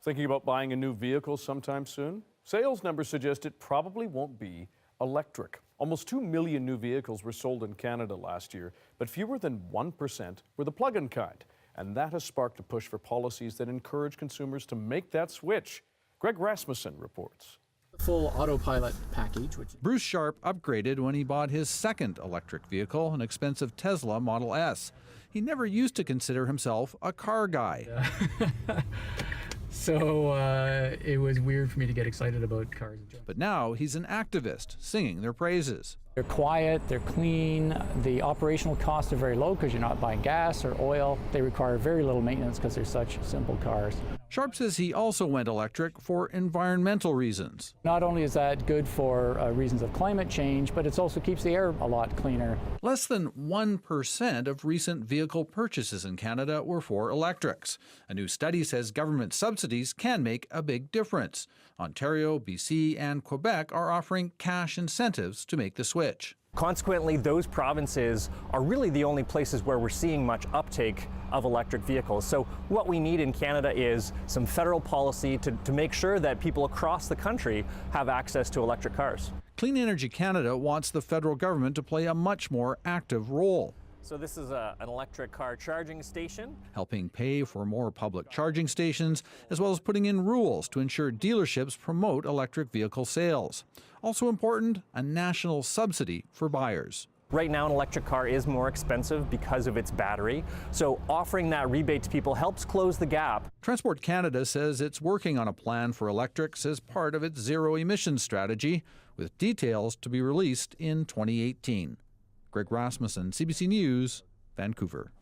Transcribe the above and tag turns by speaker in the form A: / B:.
A: Thinking about buying a new vehicle sometime soon? Sales numbers suggest it probably won't be electric. Almost 2 million new vehicles were sold in Canada last year, but fewer than 1% were the plug-in kind. And that has sparked a push for policies that encourage consumers to make that switch. Greg Rasmussen reports.
B: Full autopilot package.
C: Bruce Sharpe upgraded when he bought his second electric vehicle, an expensive Tesla Model S. He never used to consider himself a car guy.
B: So it was weird for me to get excited about cars.
C: But now he's an activist, singing their praises.
B: They're quiet, they're clean, the operational costs are very low because you're not buying gas or oil. They require very little maintenance because they're such simple cars.
C: Sharpe says he also went electric for environmental reasons.
B: Not only is that good for reasons of climate change, but it also keeps the air a lot cleaner.
C: Less than 1% of recent vehicle purchases in Canada were for electrics. A new study says government subsidies can make a big difference. Ontario, BC, and Quebec are offering cash incentives to make the switch.
D: Consequently, those provinces are really the only places where we're seeing much uptake of electric vehicles. So what we need in Canada is some federal policy to make sure that people across the country have access to electric cars.
C: Clean Energy Canada wants the federal government to play a much more active role.
D: So this is an electric car charging station.
C: Helping pay for more public charging stations, as well as putting in rules to ensure dealerships promote electric vehicle sales. Also important, a national subsidy for buyers.
D: Right now, an electric car is more expensive because of its battery, so offering that rebate to people helps close the gap.
C: Transport Canada says it's working on a plan for electrics as part of its zero emissions strategy, with details to be released in 2018. Greg Rasmussen, CBC News, Vancouver.